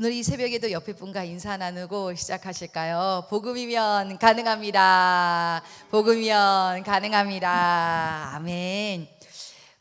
오늘 이 새벽에도 옆에 분과 인사 나누고 시작하실까요? 복음이면 가능합니다. 복음이면 가능합니다. 아멘.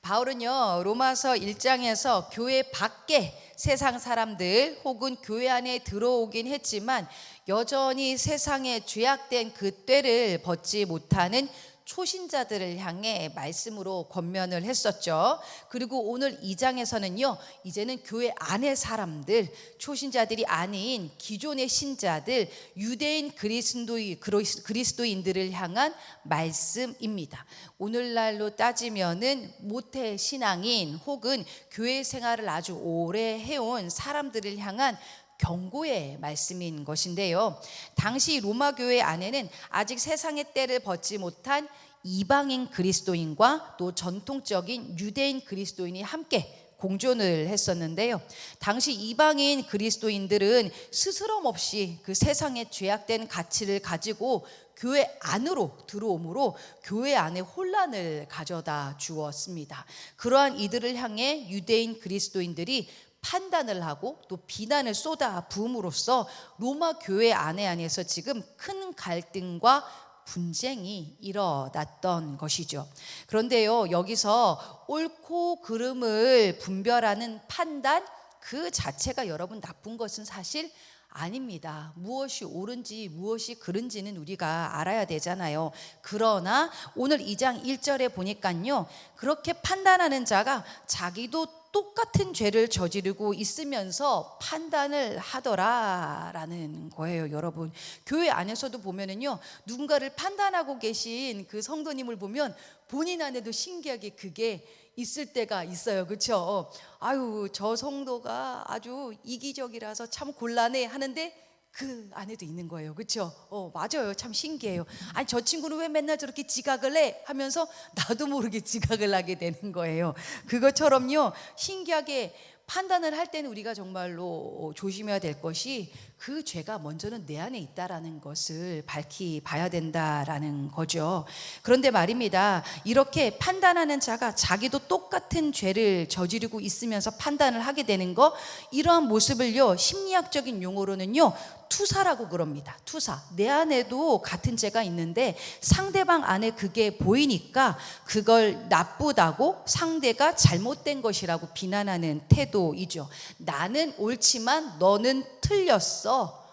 바울은요, 로마서 1장에서 교회 밖에 세상 사람들 혹은 교회 안에 들어오긴 했지만 여전히 세상에 죄악된 그 때를 벗지 못하는 초신자들을 향해 말씀으로 권면을 했었죠. 그리고 오늘 2장에서는요, 이제는 교회 안의 사람들, 초신자들이 아닌 기존의 신자들, 유대인 그리스도인들을 향한 말씀입니다. 오늘날로 따지면은 모태 신앙인 혹은 교회 생활을 아주 오래 해온 사람들을 향한 경고의 말씀인 것인데요. 당시 로마 교회 안에는 아직 세상의 때를 벗지 못한 이방인 그리스도인과 또 전통적인 유대인 그리스도인이 함께 공존을 했었는데요. 당시 이방인 그리스도인들은 스스럼 없이 그 세상의 죄악된 가치를 가지고 교회 안으로 들어오므로 교회 안에 혼란을 가져다 주었습니다. 그러한 이들을 향해 유대인 그리스도인들이 판단을 하고 또 비난을 쏟아 부음으로써 로마 교회 안에서 지금 큰 갈등과 분쟁이 일어났던 것이죠. 그런데요, 여기서 옳고 그름을 분별하는 판단 그 자체가 여러분 나쁜 것은 사실 아닙니다. 무엇이 옳은지 무엇이 그른지는 우리가 알아야 되잖아요. 그러나 오늘 2장 1절에 보니까요, 그렇게 판단하는 자가 자기도 똑같은 죄를 저지르고 있으면서 판단을 하더라라는 거예요. 여러분, 교회 안에서도 보면은요, 누군가를 판단하고 계신 그 성도님을 보면 본인 안에도 신기하게 그게 있을 때가 있어요. 그렇죠? 아유, 저 성도가 아주 이기적이라서 참 곤란해 하는데 그 안에도 있는 거예요. 그렇죠? 맞아요. 참 신기해요. 아니, 저 친구는 왜 맨날 저렇게 지각을 해? 하면서 나도 모르게 지각을 하게 되는 거예요. 그것처럼요, 신기하게 판단을 할 때는 우리가 정말로 조심해야 될 것이 그 죄가 먼저는 내 안에 있다라는 것을 밝히 봐야 된다라는 거죠. 그런데 말입니다, 이렇게 판단하는 자가 자기도 똑같은 죄를 저지르고 있으면서 판단을 하게 되는 거, 이러한 모습을요, 심리학적인 용어로는요, 투사라고 그럽니다. 투사. 내 안에도 같은 죄가 있는데 상대방 안에 그게 보이니까 그걸 나쁘다고, 상대가 잘못된 것이라고 비난하는 태도이죠. 나는 옳지만 너는 틀렸어.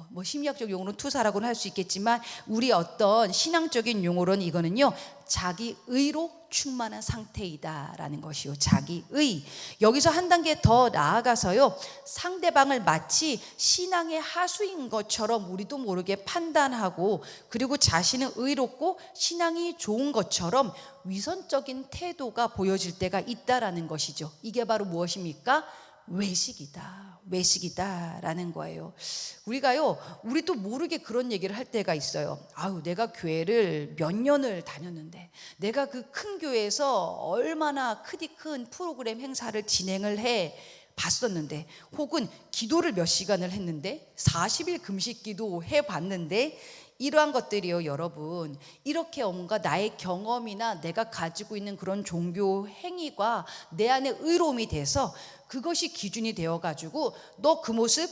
뭐 심리학적 용어로는 투사라고는 할 수 있겠지만 우리 어떤 신앙적인 용어로는 이거는요, 자기 의로 충만한 상태이다라는 것이요. 자기 의. 여기서 한 단계 더 나아가서요, 상대방을 마치 신앙의 하수인 것처럼 우리도 모르게 판단하고, 그리고 자신은 의롭고 신앙이 좋은 것처럼 위선적인 태도가 보여질 때가 있다라는 것이죠. 이게 바로 무엇입니까? 외식이다라는 거예요. 우리도 모르게 그런 얘기를 할 때가 있어요. 아유, 내가 교회를 몇 년을 다녔는데, 내가 그 큰 교회에서 얼마나 큰 프로그램 행사를 진행을 해 봤었는데, 혹은 기도를 몇 시간을 했는데, 40일 금식 기도 해 봤는데, 이러한 것들이요, 여러분, 이렇게 뭔가 나의 경험이나 내가 가지고 있는 그런 종교 행위가 내 안에 의로움이 돼서 그것이 기준이 되어가지고 너 그 모습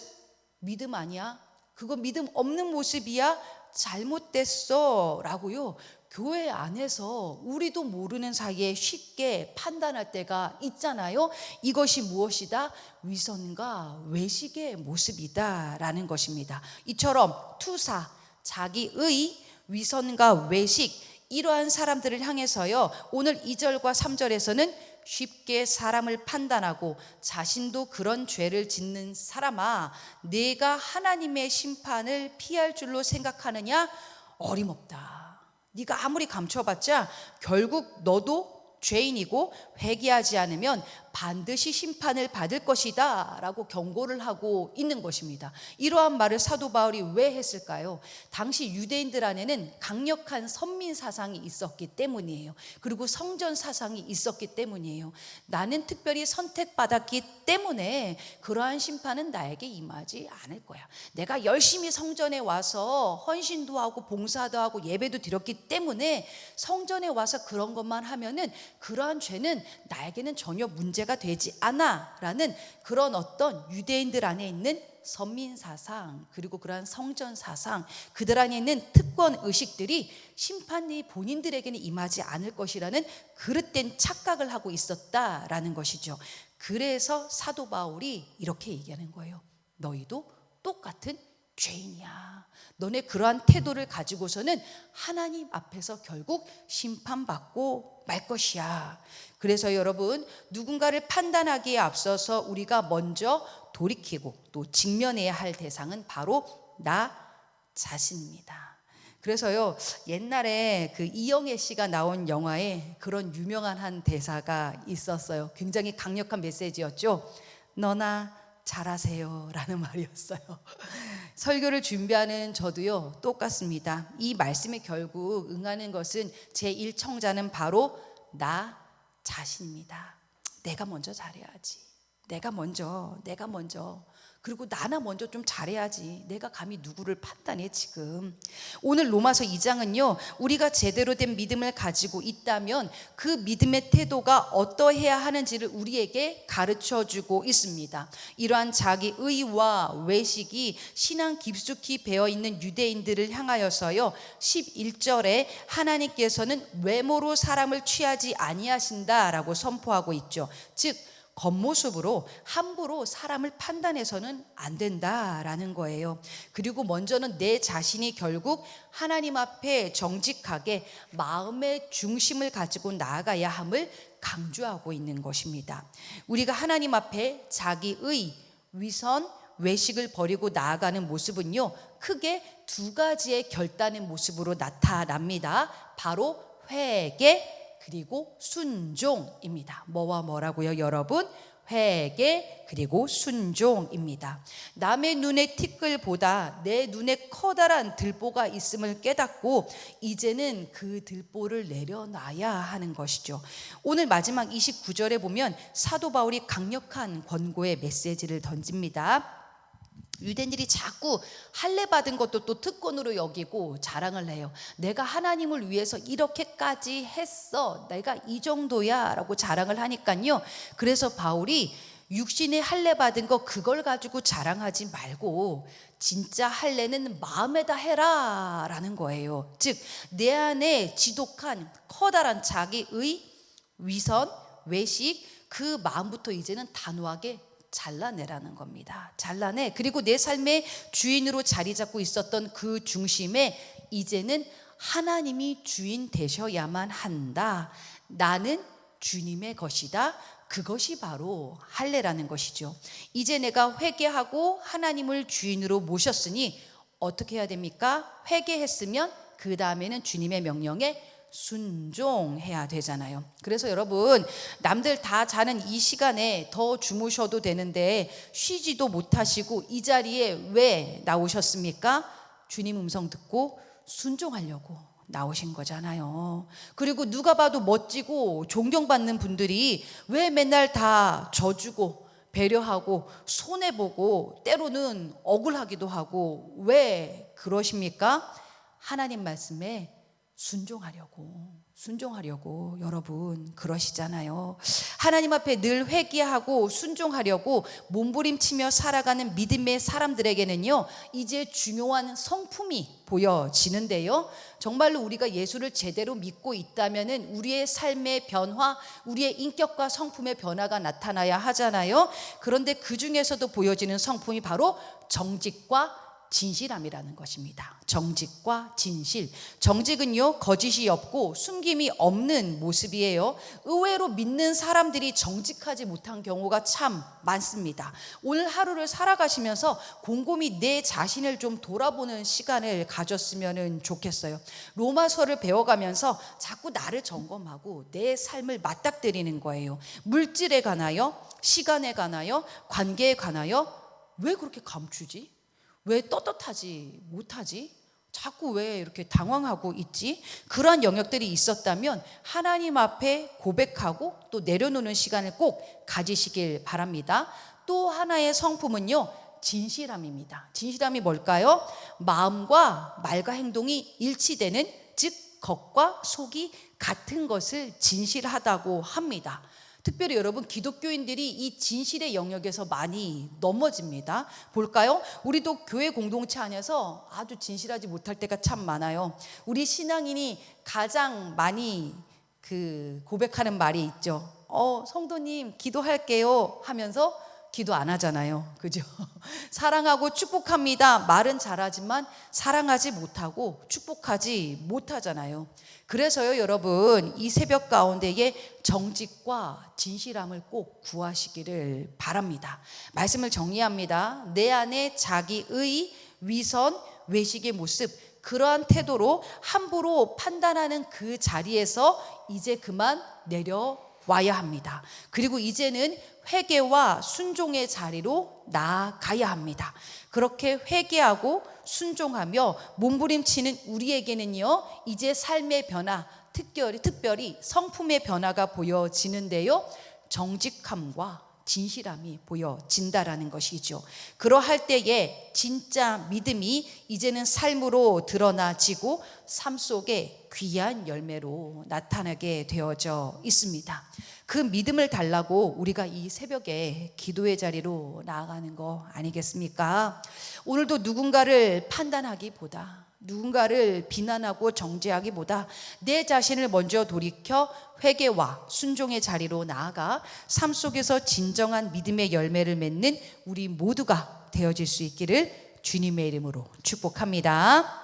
믿음 아니야? 그거 믿음 없는 모습이야? 잘못됐어 라고요, 교회 안에서 우리도 모르는 사이에 쉽게 판단할 때가 있잖아요. 이것이 무엇이다? 위선과 외식의 모습이다라는 것입니다. 이처럼 투사, 자기의, 위선과 외식, 이러한 사람들을 향해서요, 오늘 2절과 3절에서는 쉽게 사람을 판단하고 자신도 그런 죄를 짓는 사람아, 내가 하나님의 심판을 피할 줄로 생각하느냐? 어림없다. 네가 아무리 감춰봤자 결국 너도 죄인이고 회개하지 않으면 반드시 심판을 받을 것이다 라고 경고를 하고 있는 것입니다. 이러한 말을 사도 바울이 왜 했을까요? 당시 유대인들 안에는 강력한 선민 사상이 있었기 때문이에요. 그리고 성전 사상이 있었기 때문이에요. 나는 특별히 선택받았기 때문에 그러한 심판은 나에게 임하지 않을 거야. 내가 열심히 성전에 와서 헌신도 하고 봉사도 하고 예배도 드렸기 때문에 성전에 와서 그런 것만 하면은 그러한 죄는 나에게는 전혀 문제가 문제가 되지 않아 라는 그런 어떤 유대인들 안에 있는 선민사상, 그리고 그러한 성전사상, 그들 안에 있는 특권 의식들이 심판이 본인들에게는 임하지 않을 것이라는 그릇된 착각을 하고 있었다라는 것이죠. 그래서 사도 바울이 이렇게 얘기하는 거예요. 너희도 똑같은 죄인이야. 너네 그러한 태도를 가지고서는 하나님 앞에서 결국 심판받고 말 것이야. 그래서 여러분, 누군가를 판단하기에 앞서서 우리가 먼저 돌이키고 또 직면해야 할 대상은 바로 나 자신입니다. 그래서요, 옛날에 그 이영애 씨가 나온 영화에 그런 유명한 한 대사가 있었어요. 굉장히 강력한 메시지였죠. 너나 잘하세요 라는 말이었어요. 설교를 준비하는 저도요 똑같습니다. 이 말씀에 결국 응하는 것은 제1청자는 바로 나 자신입니다. 내가 먼저 잘해야지. 내가 먼저. 그리고 나나 먼저 좀 잘해야지. 내가 감히 누구를 판단해 지금. 오늘 로마서 2장은요, 우리가 제대로 된 믿음을 가지고 있다면 그 믿음의 태도가 어떠해야 하는지를 우리에게 가르쳐주고 있습니다. 이러한 자기 의와 외식이 신앙 깊숙이 배어있는 유대인들을 향하여서요, 11절에 하나님께서는 외모로 사람을 취하지 아니하신다라고 선포하고 있죠. 즉 겉모습으로 함부로 사람을 판단해서는 안 된다라는 거예요. 그리고 먼저는 내 자신이 결국 하나님 앞에 정직하게 마음의 중심을 가지고 나아가야 함을 강조하고 있는 것입니다. 우리가 하나님 앞에 자기의 위선, 외식을 버리고 나아가는 모습은요, 크게 두 가지의 결단의 모습으로 나타납니다. 바로 회개 그리고 순종입니다. 뭐와 뭐라고요, 여러분? 회개 그리고 순종입니다. 남의 눈의 티끌보다 내 눈에 커다란 들보가 있음을 깨닫고 이제는 그 들보를 내려놔야 하는 것이죠. 오늘 마지막 29절에 보면 사도 바울이 강력한 권고의 메시지를 던집니다. 유대인들이 자꾸 할례 받은 것도 또 특권으로 여기고 자랑을 해요. 내가 하나님을 위해서 이렇게까지 했어, 내가 이 정도야 라고 자랑을 하니까요, 그래서 바울이 육신의 할례 받은 거 그걸 가지고 자랑하지 말고 진짜 할례는 마음에다 해라 라는 거예요. 즉 내 안에 지독한 커다란 자기의 위선, 외식, 그 마음부터 이제는 단호하게 잘라내라는 겁니다. 잘라내. 그리고 내 삶의 주인으로 자리 잡고 있었던 그 중심에 이제는 하나님이 주인 되셔야만 한다. 나는 주님의 것이다. 그것이 바로 할례라는 것이죠. 이제 내가 회개하고 하나님을 주인으로 모셨으니 어떻게 해야 됩니까? 회개했으면 그 다음에는 주님의 명령에 순종해야 되잖아요. 그래서 여러분, 남들 다 자는 이 시간에 더 주무셔도 되는데 쉬지도 못하시고 이 자리에 왜 나오셨습니까? 주님 음성 듣고 순종하려고 나오신 거잖아요. 그리고 누가 봐도 멋지고 존경받는 분들이 왜 맨날 다 져주고 배려하고 손해보고 때로는 억울하기도 하고 왜 그러십니까? 하나님 말씀에 순종하려고 여러분 그러시잖아요. 하나님 앞에 늘 회개하고 순종하려고 몸부림치며 살아가는 믿음의 사람들에게는요, 이제 중요한 성품이 보여지는데요, 정말로 우리가 예수를 제대로 믿고 있다면은 우리의 삶의 변화, 우리의 인격과 성품의 변화가 나타나야 하잖아요. 그런데 그 중에서도 보여지는 성품이 바로 정직과 진실함이라는 것입니다. 정직과 진실. 정직은요, 거짓이 없고 숨김이 없는 모습이에요. 의외로 믿는 사람들이 정직하지 못한 경우가 참 많습니다. 오늘 하루를 살아가시면서 곰곰이 내 자신을 좀 돌아보는 시간을 가졌으면 좋겠어요. 로마서를 배워가면서 자꾸 나를 점검하고 내 삶을 맞닥뜨리는 거예요. 물질에 관하여, 시간에 관하여, 관계에 관하여 왜 그렇게 감추지? 왜 떳떳하지 못하지? 자꾸 왜 이렇게 당황하고 있지? 그러한 영역들이 있었다면 하나님 앞에 고백하고 또 내려놓는 시간을 꼭 가지시길 바랍니다. 또 하나의 성품은요, 진실함입니다. 진실함이 뭘까요? 마음과 말과 행동이 일치되는, 즉 겉과 속이 같은 것을 진실하다고 합니다. 특별히 여러분 기독교인들이 이 진실의 영역에서 많이 넘어집니다. 볼까요? 우리도 교회 공동체 안에서 아주 진실하지 못할 때가 참 많아요. 우리 신앙인이 가장 많이 고백하는 말이 있죠. 성도님 기도할게요 하면서 기도 안 하잖아요. 그죠? 사랑하고 축복합니다. 말은 잘하지만 사랑하지 못하고 축복하지 못하잖아요. 그래서요, 여러분, 이 새벽 가운데에 정직과 진실함을 꼭 구하시기를 바랍니다. 말씀을 정리합니다. 내 안에 자기의 위선, 외식의 모습, 그러한 태도로 함부로 판단하는 그 자리에서 이제 그만 내려와야 합니다. 그리고 이제는 회개와 순종의 자리로 나아가야 합니다. 그렇게 회개하고 순종하며 몸부림치는 우리에게는요, 이제 삶의 변화, 특별히 성품의 변화가 보여지는데요, 정직함과 진실함이 보여진다라는 것이죠. 그러할 때에 진짜 믿음이 이제는 삶으로 드러나지고 삶 속에 귀한 열매로 나타나게 되어져 있습니다. 그 믿음을 달라고 우리가 이 새벽에 기도의 자리로 나아가는 거 아니겠습니까? 오늘도 누군가를 판단하기보다, 누군가를 비난하고 정죄하기보다 내 자신을 먼저 돌이켜 회개와 순종의 자리로 나아가 삶 속에서 진정한 믿음의 열매를 맺는 우리 모두가 되어질 수 있기를 주님의 이름으로 축복합니다.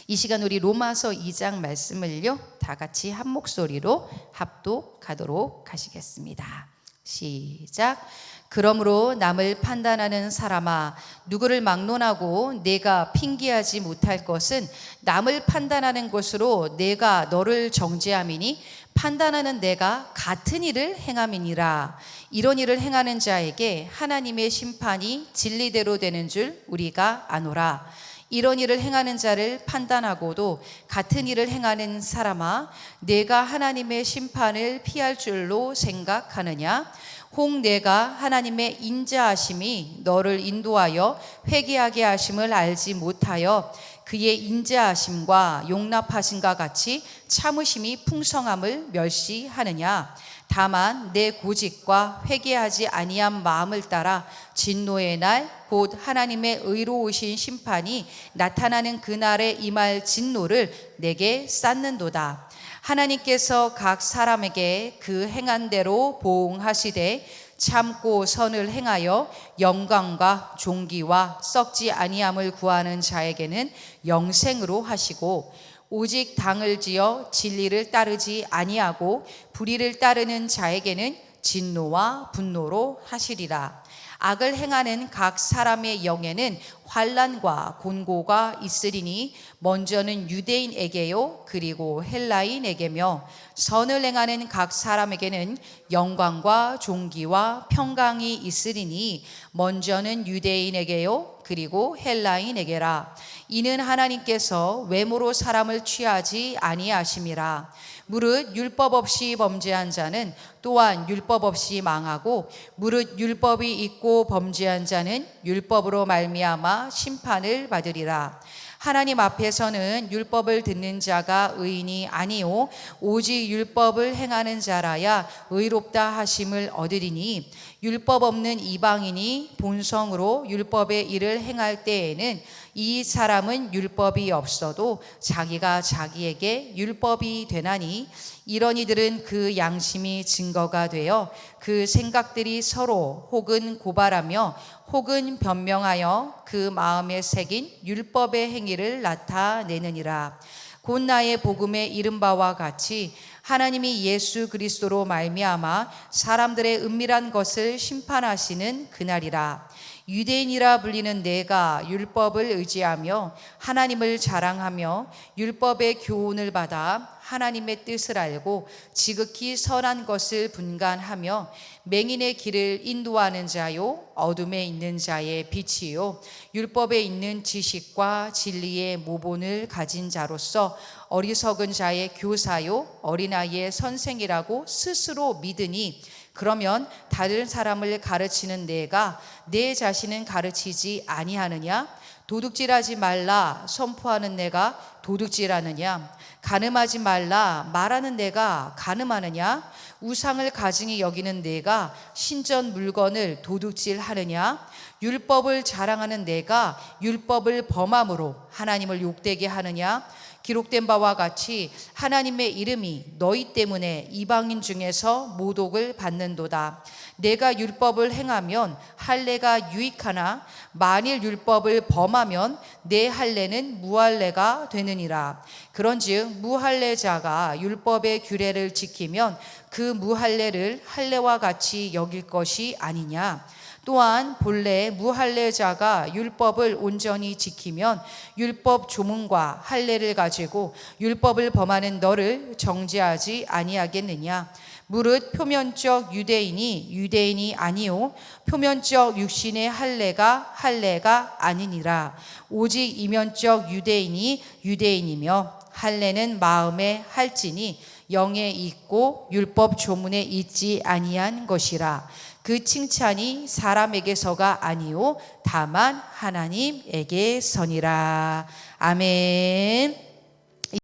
이 시간 우리 로마서 2장 말씀을요, 다 같이 한 목소리로 합독하도록 하시겠습니다. 시작. 그러므로 남을 판단하는 사람아, 누구를 막론하고 내가 핑계하지 못할 것은 남을 판단하는 것으로 내가 너를 정죄함이니 판단하는 내가 같은 일을 행함이니라. 이런 일을 행하는 자에게 하나님의 심판이 진리대로 되는 줄 우리가 아노라. 이런 일을 행하는 자를 판단하고도 같은 일을 행하는 사람아, 내가 하나님의 심판을 피할 줄로 생각하느냐? 혹 내가 하나님의 인자하심이 너를 인도하여 회개하게 하심을 알지 못하여 그의 인자하심과 용납하심과 같이 참으심이 풍성함을 멸시하느냐? 다만 내 고집과 회개하지 아니한 마음을 따라 진노의 날 곧 하나님의 의로우신 심판이 나타나는 그날에 임할 진노를 내게 쌓는도다. 하나님께서 각 사람에게 그 행한 대로 보응하시되 참고 선을 행하여 영광과 존귀와 썩지 아니함을 구하는 자에게는 영생으로 하시고, 오직 당을 지어 진리를 따르지 아니하고 불의를 따르는 자에게는 진노와 분노로 하시리라. 악을 행하는 각 사람의 영에는 환난과 곤고가 있으리니 먼저는 유대인에게요 그리고 헬라인에게며, 선을 행하는 각 사람에게는 영광과 존귀와 평강이 있으리니 먼저는 유대인에게요 그리고 헬라인에게라. 이는 하나님께서 외모로 사람을 취하지 아니하심이라. 무릇 율법 없이 범죄한 자는 또한 율법 없이 망하고, 무릇 율법이 있고 범죄한 자는 율법으로 말미암아 심판을 받으리라. 하나님 앞에서는 율법을 듣는 자가 의인이 아니요 오직 율법을 행하는 자라야 의롭다 하심을 얻으리니, 율법 없는 이방인이 본성으로 율법의 일을 행할 때에는 이 사람은 율법이 없어도 자기가 자기에게 율법이 되나니, 이런 이들은 그 양심이 증거가 되어 그 생각들이 서로 혹은 고발하며 혹은 변명하여 그 마음에 새긴 율법의 행위를 나타내느니라. 곧 나의 복음에 이른 바와 같이 하나님이 예수 그리스도로 말미암아 사람들의 은밀한 것을 심판하시는 그날이라. 유대인이라 불리는 내가 율법을 의지하며 하나님을 자랑하며 율법의 교훈을 받아 하나님의 뜻을 알고 지극히 선한 것을 분간하며 맹인의 길을 인도하는 자요 어둠에 있는 자의 빛이요 율법에 있는 지식과 진리의 모본을 가진 자로서 어리석은 자의 교사요 어린아이의 선생이라고 스스로 믿으니, 그러면 다른 사람을 가르치는 내가 내 자신은 가르치지 아니하느냐? 도둑질하지 말라 선포하는 내가 도둑질하느냐? 간음하지 말라 말하는 내가 간음하느냐? 우상을 가증히 여기는 내가 신전 물건을 도둑질하느냐? 율법을 자랑하는 내가 율법을 범함으로 하나님을 욕되게 하느냐? 기록된 바와 같이 하나님의 이름이 너희 때문에 이방인 중에서 모독을 받는도다. 내가 율법을 행하면 할례가 유익하나 만일 율법을 범하면 내 할례는 무할례가 되느니라. 그런즉 무할례자가 율법의 규례를 지키면 그 무할례를 할례와 같이 여길 것이 아니냐. 또한 본래 무할례자가 율법을 온전히 지키면 율법 조문과 할례를 가지고 율법을 범하는 너를 정죄하지 아니하겠느냐. 무릇 표면적 유대인이 아니요 표면적 육신의 할례가 아니니라. 오직 이면적 유대인이 유대인이며 할례는 마음에 할지니 영에 있고 율법 조문에 있지 아니한 것이라. 그 칭찬이 사람에게서가 아니요 다만 하나님에게서니라. 아멘.